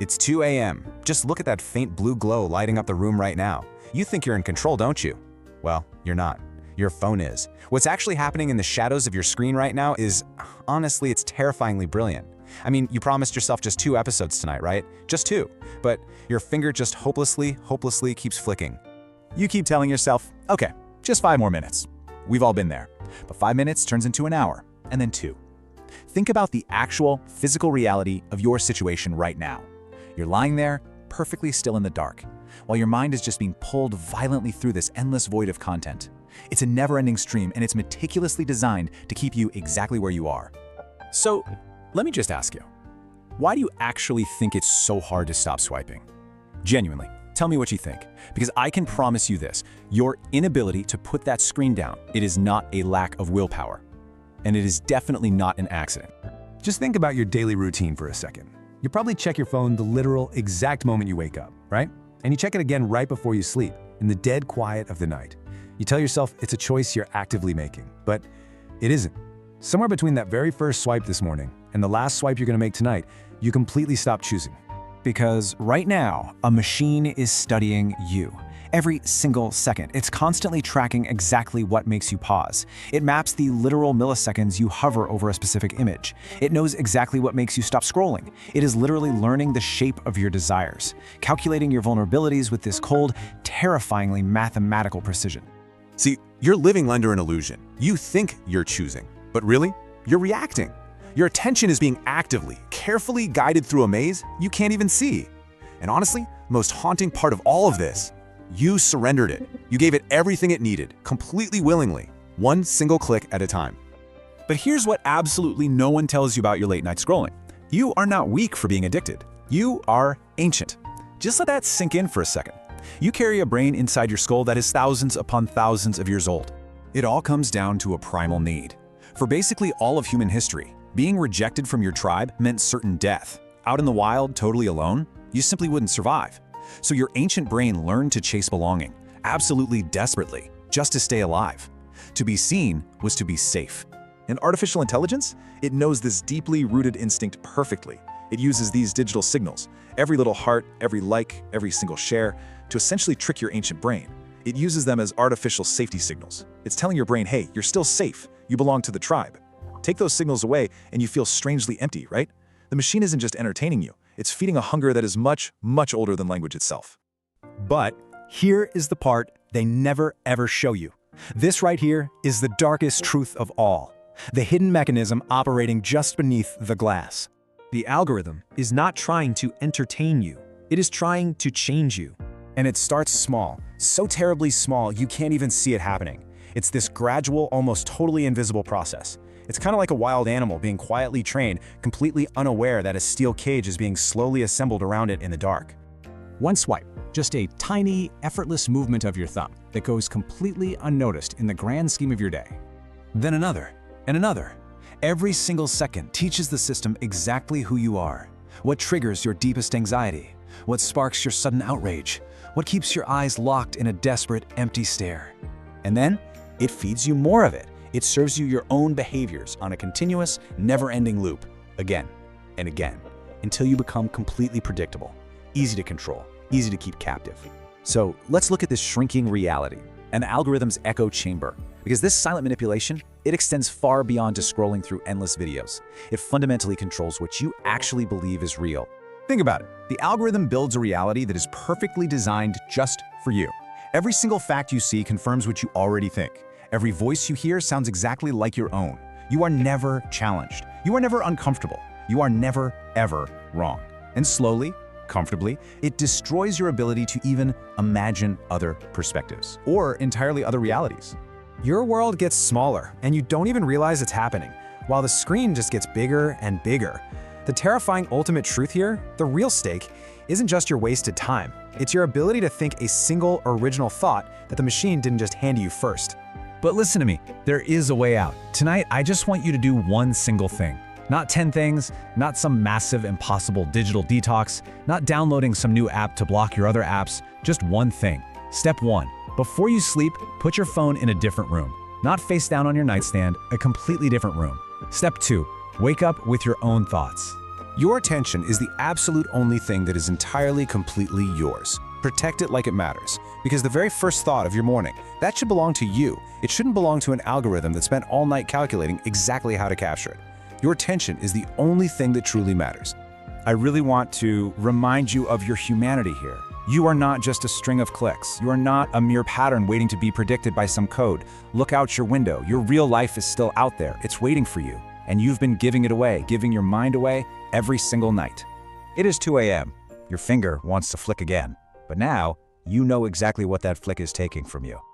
It's 2 a.m. Just look at that faint blue glow lighting up the room right now. You think you're in control, don't you? Well, you're not. Your phone is. What's actually happening in the shadows of your screen right now is, honestly, it's terrifyingly brilliant. I mean, you promised yourself just 2 episodes tonight, right? Just 2. But your finger just hopelessly keeps flicking. You keep telling yourself, okay, just 5 more minutes. We've all been there. But 5 minutes turns into an hour, and then 2. Think about the actual physical reality of your situation right now. You're lying there, perfectly still in the dark, while your mind is just being pulled violently through this endless void of content. It's a never-ending stream, and it's meticulously designed to keep you exactly where you are. So, let me just ask you, why do you actually think it's so hard to stop swiping? Genuinely, tell me what you think, because I can promise you this, your inability to put that screen down, it is not a lack of willpower, and it is definitely not an accident. Just think about your daily routine for a second. You probably check your phone the literal exact moment you wake up, right? And you check it again right before you sleep, in the dead quiet of the night. You tell yourself it's a choice you're actively making, but it isn't. Somewhere between that very first swipe this morning and the last swipe you're gonna make tonight, you completely stop choosing. Because right now, a machine is studying you. Every single second, it's constantly tracking exactly what makes you pause. It maps the literal milliseconds you hover over a specific image. It knows exactly what makes you stop scrolling. It is literally learning the shape of your desires, calculating your vulnerabilities with this cold, terrifyingly mathematical precision. See, you're living under an illusion. You think you're choosing, but really, you're reacting. Your attention is being actively, carefully guided through a maze you can't even see. And honestly, the most haunting part of all of this, you surrendered it. You gave it everything it needed, completely willingly, one single click at a time. But here's what absolutely no one tells you about your late-night scrolling. You are not weak for being addicted. You are ancient. Just let that sink in for a second. You carry a brain inside your skull that is thousands upon thousands of years old. It all comes down to a primal need. For basically all of human history, being rejected from your tribe meant certain death. Out in the wild, totally alone, you simply wouldn't survive. So your ancient brain learned to chase belonging, absolutely desperately, just to stay alive. To be seen was to be safe. And artificial intelligence? It knows this deeply rooted instinct perfectly. It uses these digital signals, every little heart, every like, every single share, to essentially trick your ancient brain. It uses them as artificial safety signals. It's telling your brain, hey, you're still safe, you belong to the tribe. Take those signals away and you feel strangely empty, right? The machine isn't just entertaining you, it's feeding a hunger that is much, much older than language itself. But here is the part they never ever show you. This right here is the darkest truth of all. The hidden mechanism operating just beneath the glass. The algorithm is not trying to entertain you. It is trying to change you. And it starts small, so terribly small you can't even see it happening. It's this gradual, almost totally invisible process. It's kind of like a wild animal being quietly trained, completely unaware that a steel cage is being slowly assembled around it in the dark. One swipe, just a tiny, effortless movement of your thumb that goes completely unnoticed in the grand scheme of your day. Then another, and another. Every single second teaches the system exactly who you are, what triggers your deepest anxiety, what sparks your sudden outrage, what keeps your eyes locked in a desperate, empty stare. And then, it feeds you more of it. It serves you your own behaviors on a continuous, never-ending loop, again and again, until you become completely predictable, easy to control, easy to keep captive. So let's look at this shrinking reality, an algorithm's echo chamber, because this silent manipulation, it extends far beyond just scrolling through endless videos. It fundamentally controls what you actually believe is real. Think about it. The algorithm builds a reality that is perfectly designed just for you. Every single fact you see confirms what you already think. Every voice you hear sounds exactly like your own. You are never challenged. You are never uncomfortable. You are never, ever wrong. And slowly, comfortably, it destroys your ability to even imagine other perspectives or entirely other realities. Your world gets smaller, and you don't even realize it's happening, while the screen just gets bigger and bigger. The terrifying ultimate truth here, the real stake, isn't just your wasted time. It's your ability to think a single original thought that the machine didn't just hand you first. But listen to me, there is a way out. Tonight, I just want you to do one single thing. Not 10 things, not some massive, impossible digital detox, not downloading some new app to block your other apps, just one thing. Step 1. Before you sleep, put your phone in a different room. Not face down on your nightstand, a completely different room. Step 2. Wake up with your own thoughts. Your attention is the absolute only thing that is entirely, completely yours. Protect it like it matters, because the very first thought of your morning, that should belong to you. It shouldn't belong to an algorithm that spent all night calculating exactly how to capture it. Your attention is the only thing that truly matters. I really want to remind you of your humanity here. You are not just a string of clicks. You are not a mere pattern waiting to be predicted by some code. Look out your window. Your real life is still out there. It's waiting for you. And you've been giving it away, giving your mind away every single night. It is 2 a.m. Your finger wants to flick again. But now, you know exactly what that flick is taking from you.